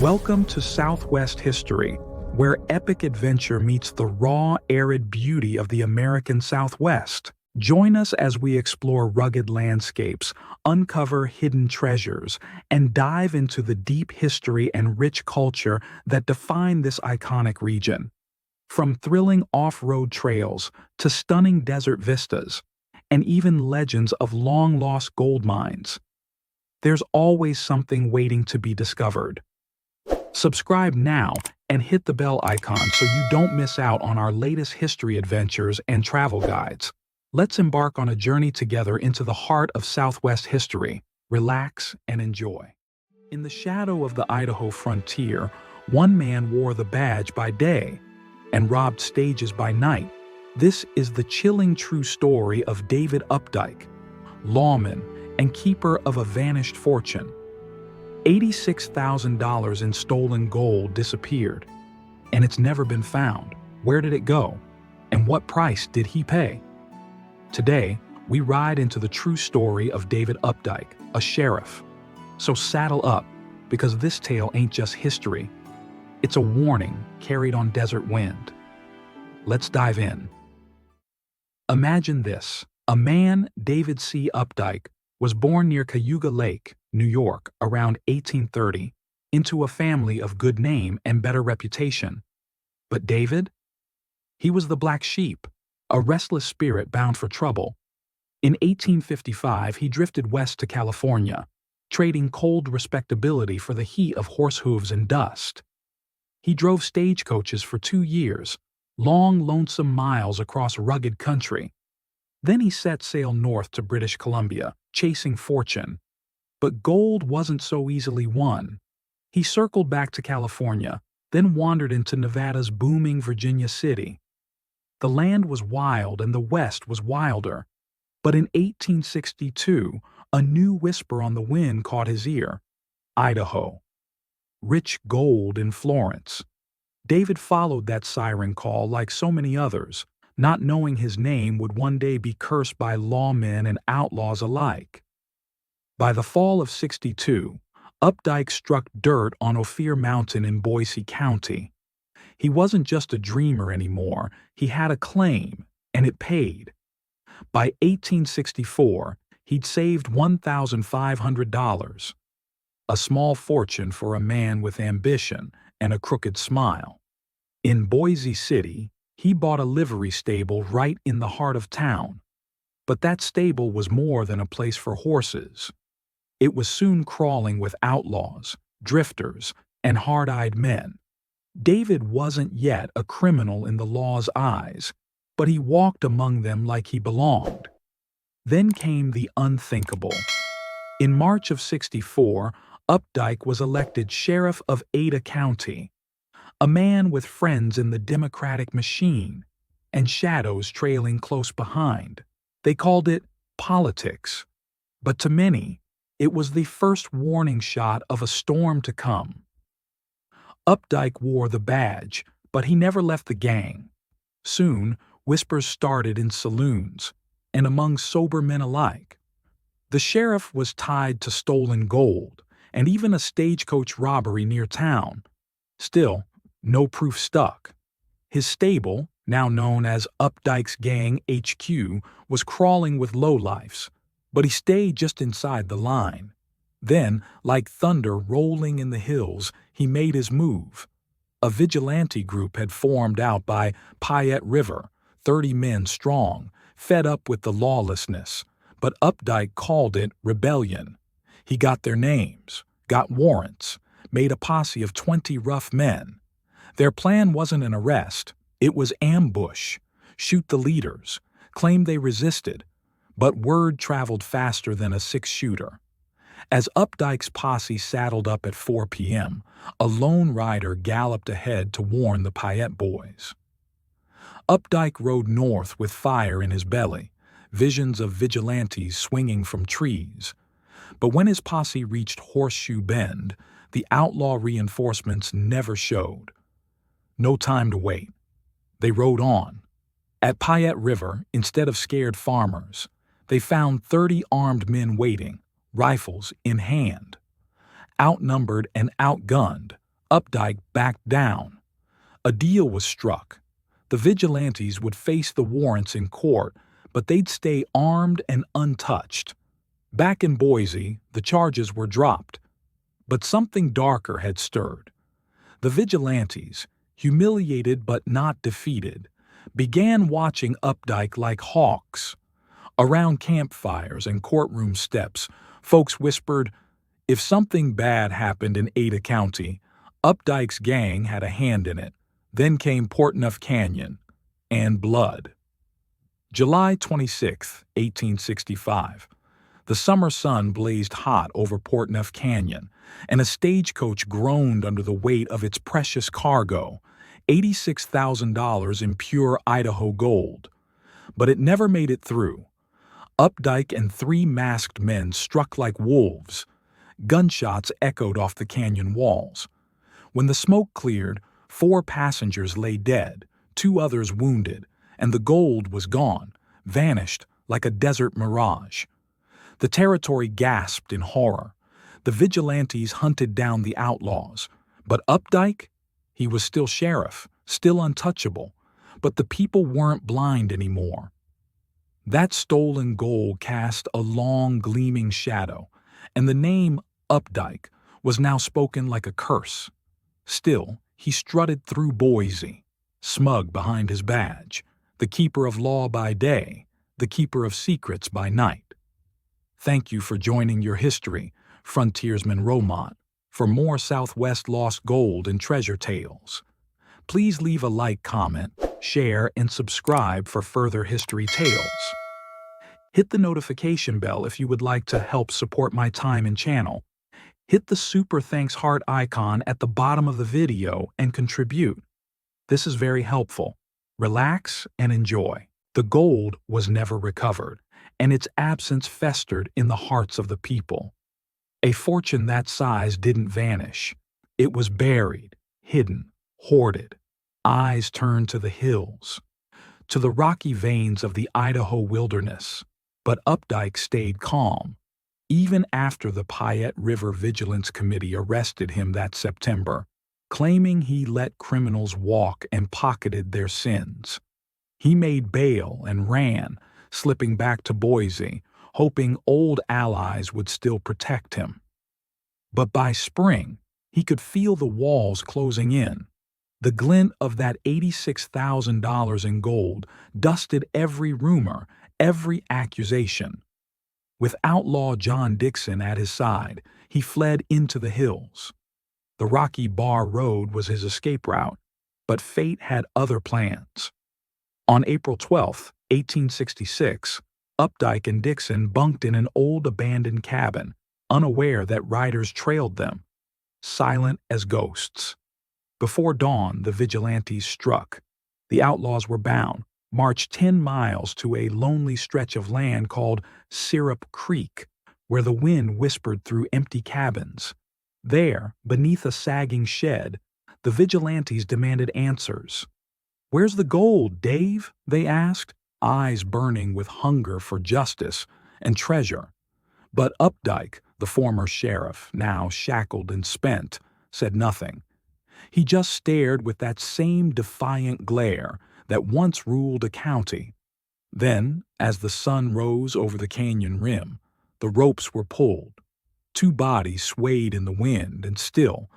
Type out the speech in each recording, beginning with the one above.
Welcome to Southwest History, where epic adventure meets the raw, arid beauty of the American Southwest. Join us as we explore rugged landscapes, uncover hidden treasures, and dive into the deep history and rich culture that define this iconic region. From thrilling off-road trails to stunning desert vistas, and even legends of long-lost gold mines, there's always something waiting to be discovered. Subscribe now and hit the bell icon so you don't miss out on our latest history adventures and travel guides. Let's embark on a journey together into the heart of Southwest history. Relax and enjoy. In the shadow of the Idaho frontier, one man wore the badge by day and robbed stages by night. This is the chilling true story of David Updyke, lawman and keeper of a vanished fortune. $86,000 in stolen gold disappeared, and it's never been found. Where did it go? And what price did he pay? Today, we ride into the true story of David Updyke, a sheriff. So saddle up, because this tale ain't just history. It's a warning carried on desert wind. Let's dive in. Imagine this. A man, David C. Updyke, was born near Cayuga Lake, New York, around 1830, into a family of good name and better reputation. But David? He was the black sheep, a restless spirit bound for trouble. In 1855, he drifted west to California, trading cold respectability for the heat of horse hooves and dust. He drove stagecoaches for 2 years, long, lonesome miles across rugged country. Then he set sail north to British Columbia, chasing fortune. But gold wasn't so easily won. He circled back to California, then wandered into Nevada's booming Virginia City. The land was wild and the West was wilder. But in 1862, a new whisper on the wind caught his ear. Idaho. Rich gold in Florence. David followed that siren call like so many others, not knowing his name would one day be cursed by lawmen and outlaws alike. By the fall of '62, Updyke struck dirt on Ophir Mountain in Boise County. He wasn't just a dreamer anymore, he had a claim, and it paid. By 1864, he'd saved $1,500, a small fortune for a man with ambition and a crooked smile. In Boise City, he bought a livery stable right in the heart of town. But that stable was more than a place for horses. It was soon crawling with outlaws, drifters, and hard-eyed men. David wasn't yet a criminal in the law's eyes, but he walked among them like he belonged. Then came the unthinkable. In March of '64, Updyke was elected sheriff of Ada County, a man with friends in the Democratic machine and shadows trailing close behind. They called it politics, but to many, it was the first warning shot of a storm to come. Updyke wore the badge, but he never left the gang. Soon, whispers started in saloons and among sober men alike. The sheriff was tied to stolen gold and even a stagecoach robbery near town. Still, no proof stuck. His stable, now known as Updyke's Gang HQ, was crawling with lowlifes, but he stayed just inside the line. Then, like thunder rolling in the hills, he made his move. A vigilante group had formed out by Payette River, 30 men strong, fed up with the lawlessness, but Updyke called it rebellion. He got their names, got warrants, made a posse of 20 rough men. Their plan wasn't an arrest, it was ambush, shoot the leaders, claim they resisted, but word traveled faster than a six-shooter. As Updyke's posse saddled up at 4 p.m., a lone rider galloped ahead to warn the Payette boys. Updyke rode north with fire in his belly, visions of vigilantes swinging from trees. But when his posse reached Horseshoe Bend, the outlaw reinforcements never showed. No time to wait. They rode on. At Payette River, instead of scared farmers, they found 30 armed men waiting, rifles in hand. Outnumbered and outgunned, Updyke backed down. A deal was struck. The vigilantes would face the warrants in court, but they'd stay armed and untouched. Back in Boise, the charges were dropped. But something darker had stirred. The vigilantes, humiliated but not defeated, began watching Updyke like hawks. Around campfires and courtroom steps, folks whispered, if something bad happened in Ada County, Updyke's gang had a hand in it. Then came Portneuf Canyon and blood. July 26, 1865. The summer sun blazed hot over Portneuf Canyon, and a stagecoach groaned under the weight of its precious cargo, $86,000 in pure Idaho gold. But it never made it through. Updyke and three masked men struck like wolves. Gunshots echoed off the canyon walls. When the smoke cleared, 4 passengers lay dead, 2 others wounded, and the gold was gone, vanished like a desert mirage. The territory gasped in horror. The vigilantes hunted down the outlaws. But Updyke? He was still sheriff, still untouchable. But the people weren't blind anymore. That stolen gold cast a long, gleaming shadow, and the name Updyke was now spoken like a curse. Still, he strutted through Boise, smug behind his badge, the keeper of law by day, the keeper of secrets by night. Thank you for joining your history, frontiersman Romont, for more Southwest lost gold and treasure tales. Please leave a like, comment, share, and subscribe for further history tales. Hit the notification bell if you would like to help support my time and channel. Hit the super thanks heart icon at the bottom of the video and contribute. This is very helpful. Relax and enjoy. The gold was never recovered, and its absence festered in the hearts of the people. A fortune that size didn't vanish. It was buried, hidden, hoarded. Eyes turned to the hills, to the rocky veins of the Idaho wilderness. But Updyke stayed calm, even after the Payette River Vigilance Committee arrested him that September, claiming he let criminals walk and pocketed their sins. He made bail and ran, slipping back to Boise, hoping old allies would still protect him. But by spring, he could feel the walls closing in. The glint of that $86,000 in gold dusted every rumor, every accusation. With outlaw John Dixon at his side, he fled into the hills. The Rocky Bar Road was his escape route, but fate had other plans. On April 12, 1866, Updyke and Dixon bunked in an old abandoned cabin, unaware that riders trailed them, silent as ghosts. Before dawn, the vigilantes struck. The outlaws were bound, marched 10 miles to a lonely stretch of land called Syrup Creek, where the wind whispered through empty cabins. There, beneath a sagging shed, the vigilantes demanded answers. "Where's the gold, Dave?" they asked, eyes burning with hunger for justice and treasure. But Updyke, the former sheriff, now shackled and spent, said nothing. He just stared with that same defiant glare that once ruled a county. Then, as the sun rose over the canyon rim, the ropes were pulled. 2 bodies swayed in the wind, and still,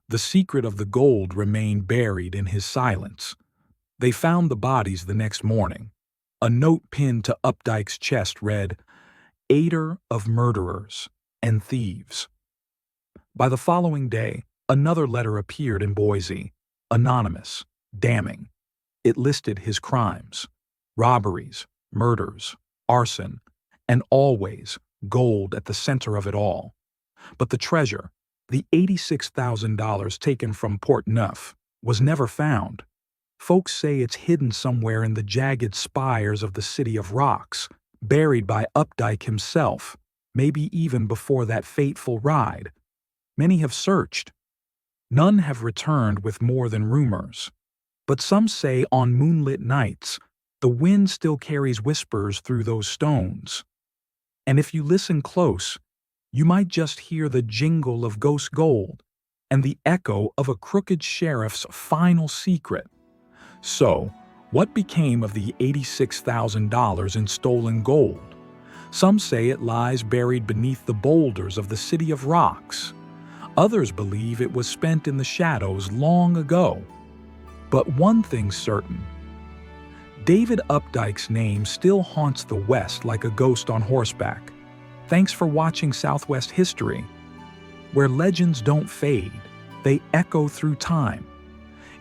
the secret of the gold remained buried in his silence. They found the bodies the next morning. A note pinned to Updyke's chest read, "Aider of murderers and thieves." By the following day, another letter appeared in Boise, anonymous, damning. It listed his crimes: robberies, murders, arson, and always gold at the center of it all. But the treasure, the $86,000 taken from Portneuf, was never found. Folks say it's hidden somewhere in the jagged spires of the City of Rocks, buried by Updyke himself, maybe even before that fateful ride. Many have searched. None have returned with more than rumors. But some say on moonlit nights, the wind still carries whispers through those stones. And if you listen close, you might just hear the jingle of ghost gold, and the echo of a crooked sheriff's final secret. So, what became of the $86,000 in stolen gold? Some say it lies buried beneath the boulders of the City of Rocks. Others believe it was spent in the shadows long ago. But one thing's certain. David Updyke's name still haunts the West like a ghost on horseback. Thanks for watching Southwest History, where legends don't fade, they echo through time.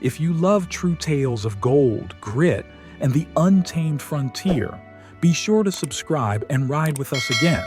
If you love true tales of gold, grit, and the untamed frontier, be sure to subscribe and ride with us again.